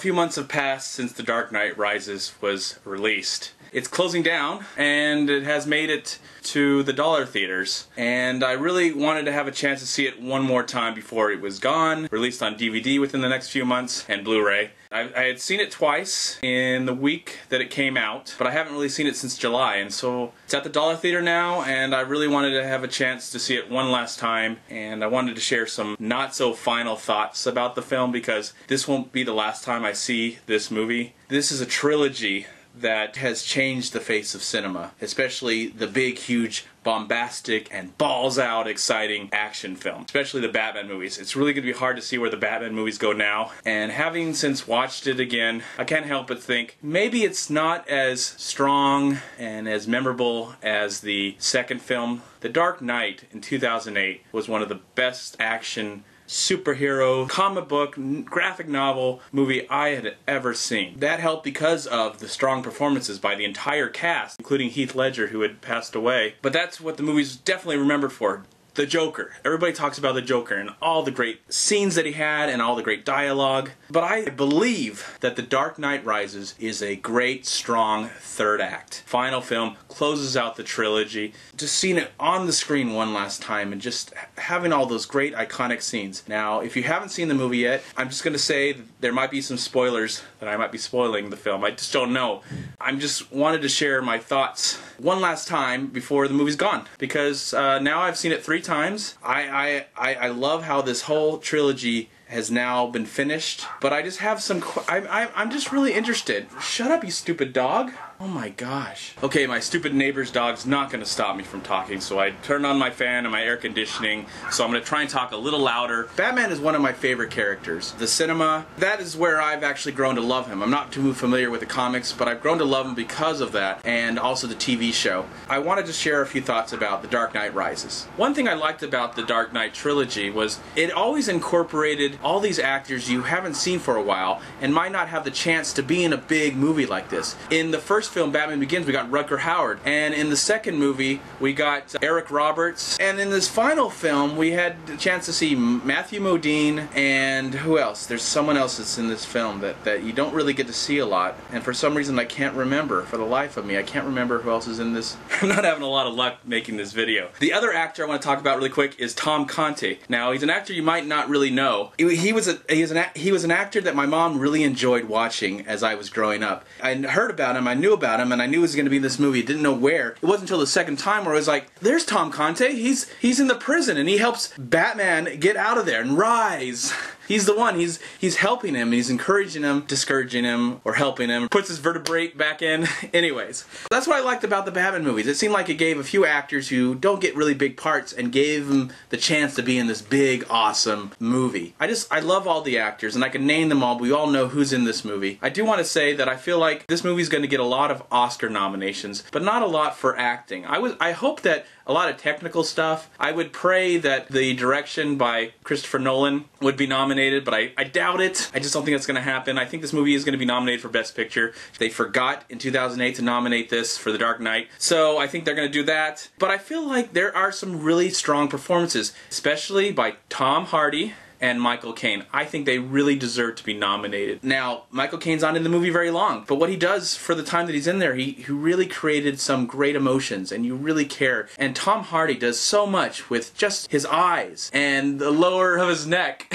few months have passed since The Dark Knight Rises was released. It's closing down, and it has made it to the dollar theaters. And I really wanted to have a chance to see it one more time before it was gone, released on DVD within the next few months, and Blu Ray. I had seen it twice in the week that it came out, but I haven't really seen it since July, and so it's at the dollar theater now, and I really wanted to have a chance to see it one last time, and I wanted to share some not-so-final thoughts about the film, because this won't be the last time I see this movie. This is a trilogy that has changed the face of cinema, especially the big, huge, bombastic, and balls-out exciting action film, especially the Batman movies. It's really going to be hard to see where the Batman movies go now, and having since watched it again, I can't help but think maybe it's not as strong and as memorable as the second film. The Dark Knight in 2008 was one of the best action superhero, comic book, graphic novel movie I had ever seen. That helped because of the strong performances by the entire cast, including Heath Ledger, who had passed away. But that's what the movie's definitely remembered for. The Joker. Everybody talks about the Joker and all the great scenes that he had and all the great dialogue. But I believe that The Dark Knight Rises is a great, strong third act. Final film closes out the trilogy. Just seeing it on the screen one last time and just having all those great, iconic scenes. Now, if you haven't seen the movie yet, I'm just going to say that there might be some spoilers that I might be spoiling the film. I just don't know. I just wanted to share my thoughts one last time before the movie's gone. Because now I've seen it 3 times. I love how this whole trilogy has now been finished, but I just have some I'm just really interested. Shut up, you stupid dog. Oh my gosh. Okay, my stupid neighbor's dog's not going to stop me from talking, so I turned on my fan and my air conditioning, so I'm going to try and talk a little louder. Batman is one of my favorite characters. The cinema, that is where I've actually grown to love him. I'm not too familiar with the comics, but I've grown to love him because of that, and also the TV show. I wanted to share a few thoughts about The Dark Knight Rises. One thing I liked about the Dark Knight trilogy was it always incorporated all these actors you haven't seen for a while and might not have the chance to be in a big movie like this. In the first film, Batman Begins, we got Rutger Hauer, and in the second movie we got Eric Roberts, and in this final film we had the chance to see Matthew Modine, and who else? There's someone else that's in this film that you don't really get to see a lot, and for some reason I can't remember. For the life of me, I can't remember who else is in this. I'm not having a lot of luck making this video. The other actor I want to talk about really quick is Tom Conti. Now, he's an actor you might not really know. He was an actor that my mom really enjoyed watching as I was growing up. I heard about him, I knew about him, and I knew he was going to be in this movie. Didn't know where. It wasn't until the second time where I was like, there's Tom Conti. He's in the prison and he helps Batman get out of there and rise. He's the one. He's helping him. He's encouraging him, discouraging him, or helping him. Puts his vertebrae back in. Anyways, that's what I liked about the Batman movies. It seemed like it gave a few actors who don't get really big parts and gave them the chance to be in this big, awesome movie. I love all the actors, and I can name them all. We all know who's in this movie. I do want to say that I feel like this movie's going to get a lot of Oscar nominations, but not a lot for acting. I hope that a lot of technical stuff. I would pray that the direction by Christopher Nolan would be nominated, but I doubt it. I just don't think that's going to happen. I think this movie is going to be nominated for Best Picture. They forgot in 2008 to nominate this for The Dark Knight, so I think they're going to do that. But I feel like there are some really strong performances, especially by Tom Hardy and Michael Caine. I think they really deserve to be nominated. Now, Michael Caine's not in the movie very long, but what he does for the time that he's in there, he really created some great emotions, and you really care. And Tom Hardy does so much with just his eyes and the lower of his neck.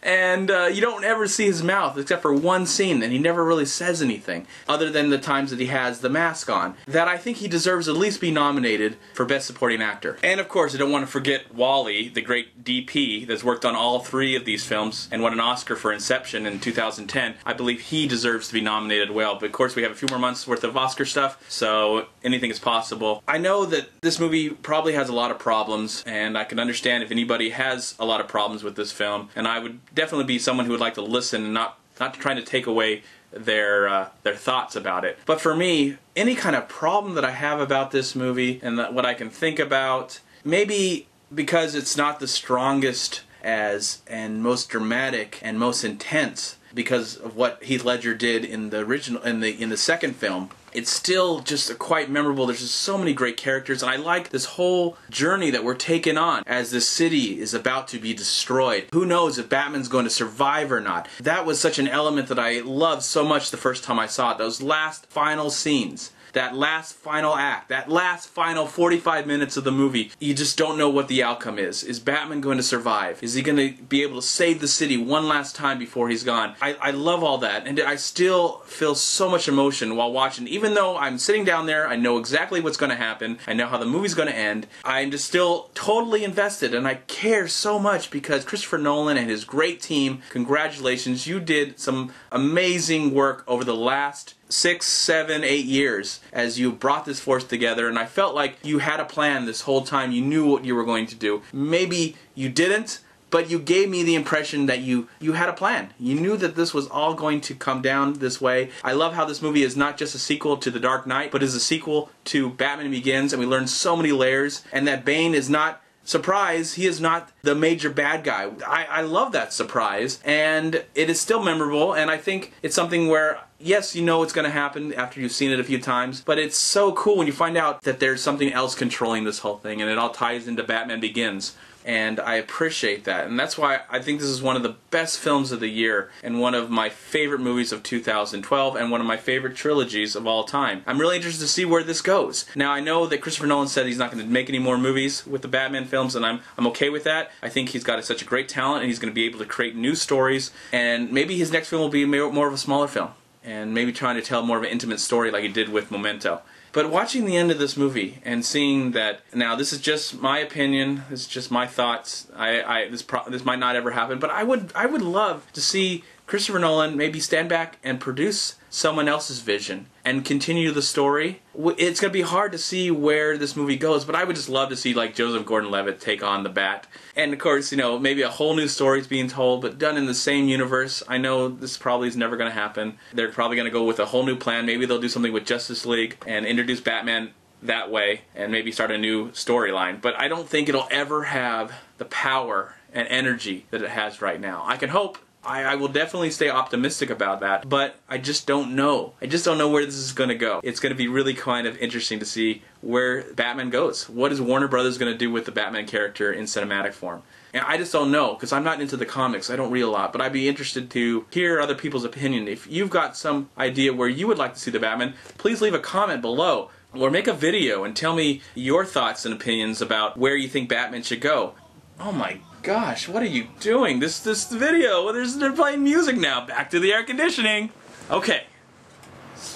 And you don't ever see his mouth except for one scene, and he never really says anything, other than the times that he has the mask on. That I think he deserves to at least be nominated for Best Supporting Actor. And of course, I don't want to forget Wally, the great DP that's worked on all 3 of these films and won an Oscar for Inception in 2010. I believe he deserves to be nominated well, but of course we have a few more months worth of Oscar stuff, so anything is possible. I know that this movie probably has a lot of problems, and I can understand if anybody has a lot of problems with this film, and I would definitely be someone who would like to listen and not trying to take away their thoughts about it. But for me, any kind of problem that I have about this movie and what I can think about, maybe because it's not the strongest and most dramatic and most intense because of what Heath Ledger did in the original in the second film. it's still just quite memorable. There's just so many great characters, and I like this whole journey that we're taking on as the city is about to be destroyed. Who knows if Batman's going to survive or not? That was such an element that I loved so much the first time I saw it. Those last final scenes. That last final act, that last final 45 minutes of the movie, you just don't know what the outcome is. Is Batman going to survive? Is he going to be able to save the city one last time before he's gone? I love all that, and I still feel so much emotion while watching. Even though I'm sitting down there, I know exactly what's going to happen, I know how the movie's going to end, I'm just still totally invested, and I care so much because Christopher Nolan and his great team, congratulations, you did some amazing work over the last 6, 7, 8 years as you brought this force together, and I felt like you had a plan this whole time. You knew what you were going to do. Maybe you didn't, but you gave me the impression that you had a plan. You knew that this was all going to come down this way. I love how this movie is not just a sequel to The Dark Knight, but is a sequel to Batman Begins, and we learn so many layers, and that Bane is not, surprise, he is not the major bad guy. I love that surprise, and it is still memorable, and I think it's something where, yes, you know it's going to happen after you've seen it a few times, but it's so cool when you find out that there's something else controlling this whole thing, and it all ties into Batman Begins. And I appreciate that, and that's why I think this is one of the best films of the year and one of my favorite movies of 2012 and one of my favorite trilogies of all time. I'm really interested to see where this goes. Now, I know that Christopher Nolan said he's not going to make any more movies with the Batman films, and I'm okay with that. I think he's got such a great talent, and he's going to be able to create new stories, and maybe his next film will be more of a smaller film, and maybe trying to tell more of an intimate story like he did with Memento. But watching the end of this movie and seeing that, now this is just my opinion, this is just my thoughts, this might not ever happen, but I would love to see Christopher Nolan maybe stand back and produce someone else's vision and continue the story. It's going to be hard to see where this movie goes, but I would just love to see like Joseph Gordon-Levitt take on the Bat. And of course, you know, maybe a whole new story is being told, but done in the same universe. I know this probably is never going to happen. They're probably going to go with a whole new plan. Maybe they'll do something with Justice League and introduce Batman that way and maybe start a new storyline. But I don't think it'll ever have the power and energy that it has right now. I can hope. I will definitely stay optimistic about that, but I just don't know. I just don't know where this is going to go. It's going to be really kind of interesting to see where Batman goes. What is Warner Brothers going to do with the Batman character in cinematic form? And I just don't know, because I'm not into the comics. I don't read a lot, but I'd be interested to hear other people's opinion. If you've got some idea where you would like to see the Batman, please leave a comment below, or make a video and tell me your thoughts and opinions about where you think Batman should go. Oh my gosh, what are you doing? This video, they're playing music now. Back to the air conditioning. Okay,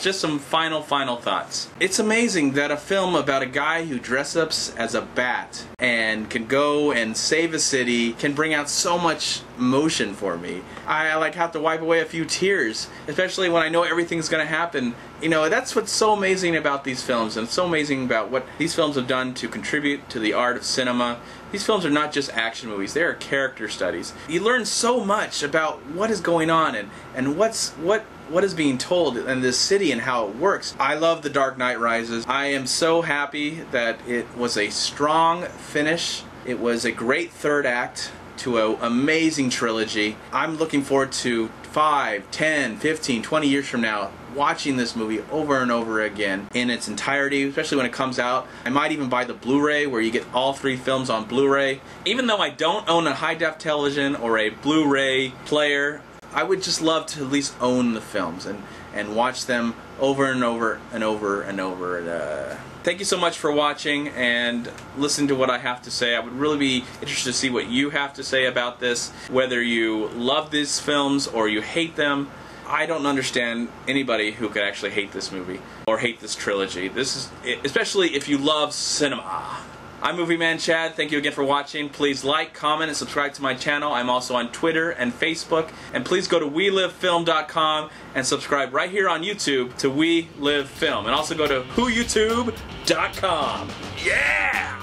just some final thoughts. It's amazing that a film about a guy who dresses up as a bat and can go and save a city can bring out so much emotion for me. I like have to wipe away a few tears, especially when I know everything's going to happen. You know, that's what's so amazing about these films, and so amazing about what these films have done to contribute to the art of cinema. These films are not just action movies, they are character studies. You learn so much about what is going on and what is being told in this city and how it works. I love The Dark Knight Rises. I am so happy that it was a strong finish. It was a great third act to an amazing trilogy. I'm looking forward to 5, 10, 15, 20 years from now watching this movie over and over again in its entirety, especially when it comes out. I might even buy the Blu Ray where you get all 3 films on Blu Ray. Even though I don't own a high-def television or a Blu Ray player, I would just love to at least own the films and watch them over and over and over and over. Thank you so much for watching and listen to what I have to say. I would really be interested to see what you have to say about this, whether you love these films or you hate them. I don't understand anybody who could actually hate this movie or hate this trilogy. This is, especially if you love cinema. I'm Movie Man Chad. Thank you again for watching. Please like, comment, and subscribe to my channel. I'm also on Twitter and Facebook. And please go to WeLiveFilm.com and subscribe right here on YouTube to We Live Film. And also go to WhoYouTube.com. Yeah!